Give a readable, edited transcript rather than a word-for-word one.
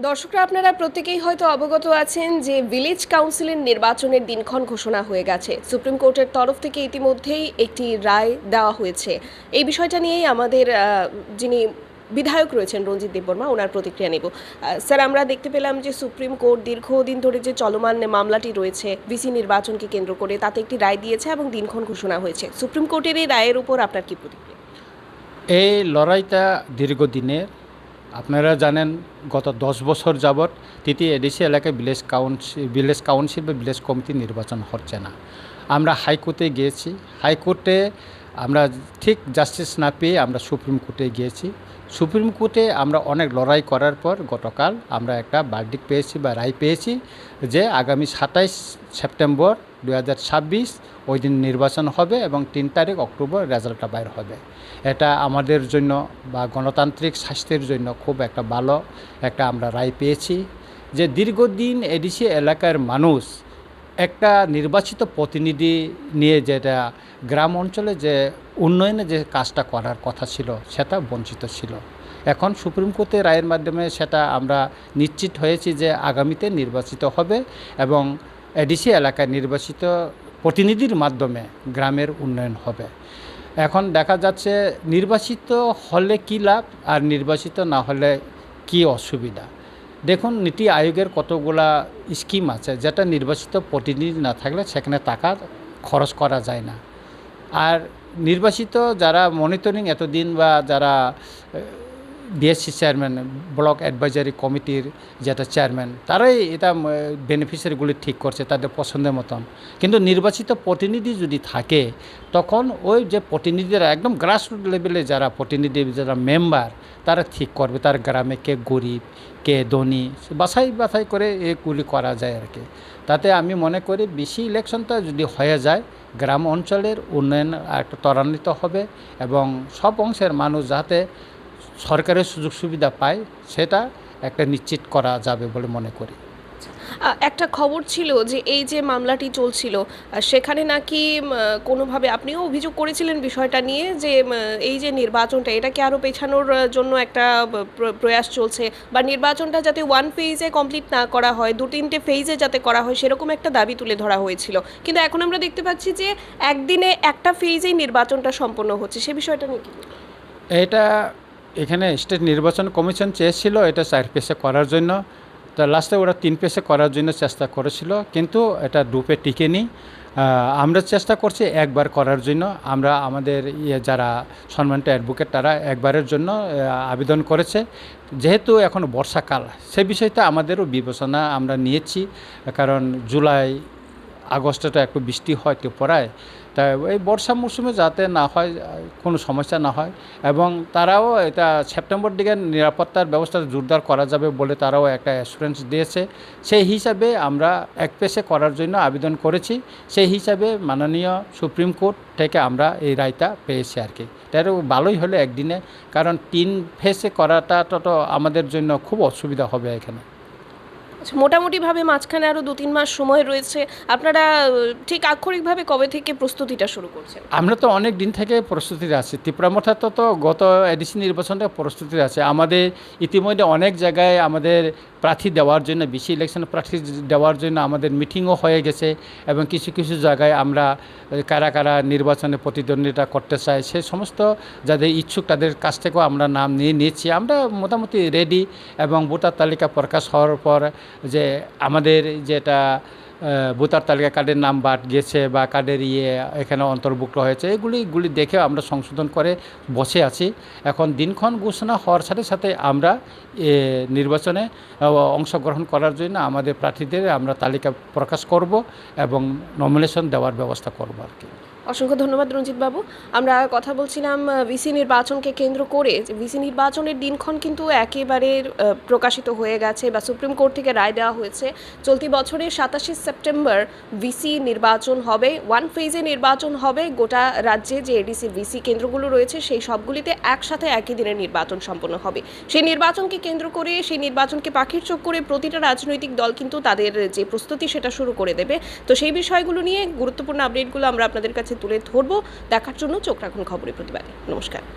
দর্শকরা আপনারা প্রত্যেকেই হয়তো অবগত আছেন যে ভিলেজ কাউন্সিলের নির্বাচনের দিনক্ষণ ঘোষণা হয়ে গেছে। সুপ্রিম কোর্টের তরফ থেকে ইতিমধ্যেই একটি রায় দেওয়া হয়েছে। এই বিষয়টা নিয়েই আমাদের যিনি বিধায়ক রয়েছেন রঞ্জিত দেববর্মা, ওনার প্রতিক্রিয়া নেব। স্যার, আমরা দেখতে পেলাম যে সুপ্রিম কোর্ট দীর্ঘদিন ধরে যে চলমান মামলাটি রয়েছে ভিসি নির্বাচনকে কেন্দ্র করে, তাতে একটি রায় দিয়েছে এবং দিনক্ষণ ঘোষণা হয়েছে। সুপ্রিম কোর্টের এই রায়ের উপর আপনার কি প্রতিক্রিয়া? এই লড়াইটা দীর্ঘদিনের। আপনারা জানেন গত 10 বছর যাবৎ তৃতীয় এডিসি এলাকায় ভিলেজ কাউন্সিল বা ভিলেজ কমিটি নির্বাচন হচ্ছে না। আমরা হাইকোর্টে গিয়েছি, হাইকোর্টে আমরা ঠিক জাস্টিস না পেয়ে আমরা সুপ্রিম কোর্টে গিয়েছি। সুপ্রিম কোর্টে আমরা অনেক লড়াই করার পর গতকাল আমরা একটা ভার্ডিক্ট পেয়েছি বা রায় পেয়েছি যে আগামী 27 সেপ্টেম্বর 2026 ওই দিন নির্বাচন হবে এবং 3 তারিখ অক্টোবর রেজাল্টটা বাইর হবে। এটা আমাদের জন্য বা গণতান্ত্রিক স্বাস্থ্যের জন্য খুব একটা ভালো একটা আমরা রায় পেয়েছি যে দীর্ঘদিন এডিসি এলাকার মানুষ একটা নির্বাচিত প্রতিনিধি নিয়ে যেটা গ্রাম অঞ্চলে যে উন্নয়নে যে কাজটা করার কথা ছিল সেটা বঞ্চিত ছিল। এখন সুপ্রিম কোর্টের রায়ের মাধ্যমে সেটা আমরা নিশ্চিত হয়েছি যে আগামীতে নির্বাচিত হবে এবং এডিসি এলাকায় নির্বাচিত প্রতিনিধির মাধ্যমে গ্রামের উন্নয়ন হবে। এখন দেখা যাচ্ছে নির্বাচিত হলে কী লাভ আর নির্বাচিত না হলে কী অসুবিধা। দেখুন, নীতি আয়োগের কতগুলা স্কিম আছে যেটা নির্বাচিত প্রতিনিধি না থাকলে সেখানে টাকা খরচ করা যায় না। আর নির্বাচিত যারা মনিটরিং এতদিন বা যারা বিএসসি চেয়ারম্যান, ব্লক অ্যাডভাইজারি কমিটির যেটা চেয়ারম্যান, তারাই এটা বেনিফিশিয়ারিগুলি ঠিক করছে তাদের পছন্দের মতন। কিন্তু নির্বাচিত প্রতিনিধি যদি থাকে তখন ওই যে প্রতিনিধিরা একদম গ্রাসরুট লেভেলে যারা প্রতিনিধি, যারা মেম্বার, তারা ঠিক করবে তার গ্রামে কে গরিব কে ধনী, বাছাই করে এগুলি করা যায় আর কি। তাতে আমি মনে করি বেশি ইলেকশনটা যদি হয়ে যায় গ্রাম অঞ্চলের উন্নয়ন একটা ত্বরান্বিত হবে এবং সব অংশের মানুষ যাতে সরকারের সুযোগ সুবিধা পায় সেটা একটা নিশ্চিত করা যাবে বলে মনে করি। একটা খবর ছিল যে এই যে মামলাটি চলছিল সেখানে নাকি কোনোভাবে আপনিও অভিযোগ করেছিলেন বিষয়টা নিয়ে যে এই যে নির্বাচনটা এটাকে আরও পেছানোর জন্য একটা প্রয়াস চলছে, বা নির্বাচনটা যাতে ওয়ান ফেজে কমপ্লিট না করা হয়, 2-3টে ফেজে যাতে করা হয়, সেরকম একটা দাবি তুলে ধরা হয়েছিল। কিন্তু এখন আমরা দেখতে পাচ্ছি যে একদিনে একটা ফেজেই নির্বাচনটা সম্পন্ন হচ্ছে, সে বিষয়টা নিয়ে কি? এটা এখানে স্টেট নির্বাচন কমিশন চেয়েছিল এটা 4 পেজে করার জন্য, তো লাস্টে ওরা 3 পেজে করার জন্য চেষ্টা করেছিল, কিন্তু এটা ডুপে টিকেনি। আমরা চেষ্টা করছি একবার করার জন্য। আমরা আমাদের যারা সম্মানিত অ্যাডভোকেট তারা একবারের জন্য আবেদন করেছে। যেহেতু এখন বর্ষাকাল, সে বিষয়টা আমাদেরও বিবেচনা আমরা নিয়েছি, কারণ জুলাই আগস্টে একটু বৃষ্টি হয় ত্রিপুরায়, তাই এই বর্ষা মৌসুমে যাতে না হয়, কোনো সমস্যা না হয়, এবং তারাও এটা সেপ্টেম্বর দিকে নিরাপত্তার ব্যবস্থা জোরদার করা যাবে বলে তারাও একটা অ্যাসুরেন্স দিয়েছে। সেই হিসাবে আমরা এক পেশে করার জন্য আবেদন করেছি। সেই হিসাবে মাননীয় সুপ্রিম কোর্ট থেকে আমরা এই রায়টা পেয়েছি আর কি। তারও ভালোই হলো একদিনে, কারণ 3 ফেসে করাটা তো আমাদের জন্য খুব অসুবিধা হবে এখানে। মোটামুটিভাবে মাঝখানে আরও 2-3 মাস সময় রয়েছে। আপনারা ঠিক আক্ষরিকভাবে কবে থেকে প্রস্তুতিটা শুরু করছেন? আমরা তো অনেক দিন থেকে প্রস্তুতিতে আছি। ত্রিপুরা মঠা তো গত এডিসি নির্বাচনটা প্রস্তুতিতে আছে। আমাদের ইতিমধ্যে অনেক জায়গায় আমাদের প্রার্থী দেওয়ার জন্য, বেশি ইলেকশন প্রার্থী দেওয়ার জন্য আমাদের মিটিংও হয়ে গেছে, এবং কিছু কিছু জায়গায় আমরা কারা কারা নির্বাচনে প্রতিদ্বন্দ্বিতা করতে চাই সে সমস্ত যাদের ইচ্ছুক তাদের কাছ থেকেও আমরা নাম নিয়েছি। আমরা মোটামুটি রেডি, এবং ভোটার তালিকা প্রকাশ হওয়ার পর যে আমাদের যেটা ভোটার তালিকা কার্ডের নাম বাদ গেছে বা কার্ডের এখানে অন্তর্ভুক্ত হয়েছে, এগুলি দেখে আমরা সংশোধন করে বসে আছি। এখন দিনক্ষণ ঘোষণা হওয়ার সাথে সাথে আমরা নির্বাচনে অংশগ্রহণ করার জন্য আমাদের প্রার্থীদের আমরা তালিকা প্রকাশ করব এবং নমিনেশন দেওয়ার ব্যবস্থা করব আর কি। অসংখ্য ধন্যবাদ রঞ্জিত বাবু। আমরা কথা বলছিলাম ভিসি নির্বাচনকে কেন্দ্র করে। ভিসি নির্বাচনের দিনক্ষণ কিন্তু একেবারে প্রকাশিত হয়ে গেছে বা সুপ্রিম কোর্ট থেকে রায় দেওয়া হয়েছে। চলতি বছরের 27 সেপ্টেম্বর ভিসি নির্বাচন হবে, ওয়ান ফেজে নির্বাচন হবে। গোটা রাজ্যে যে এডিসি ভিসি কেন্দ্রগুলো রয়েছে সেই সবগুলিতে একসাথে একই দিনে নির্বাচন সম্পন্ন হবে। সেই নির্বাচনকে কেন্দ্র করে, সেই নির্বাচনকে পাখির চোখ করে প্রতিটা রাজনৈতিক দল কিন্তু তাদের যে প্রস্তুতি সেটা শুরু করে দেবে। তো সেই বিষয়গুলো নিয়ে গুরুত্বপূর্ণ আপডেটগুলো আমরা আপনাদের কাছে তুলে ধরবো। দেখার জন্য চোখ রাখুন খবরের প্রতিবাদে। নমস্কার।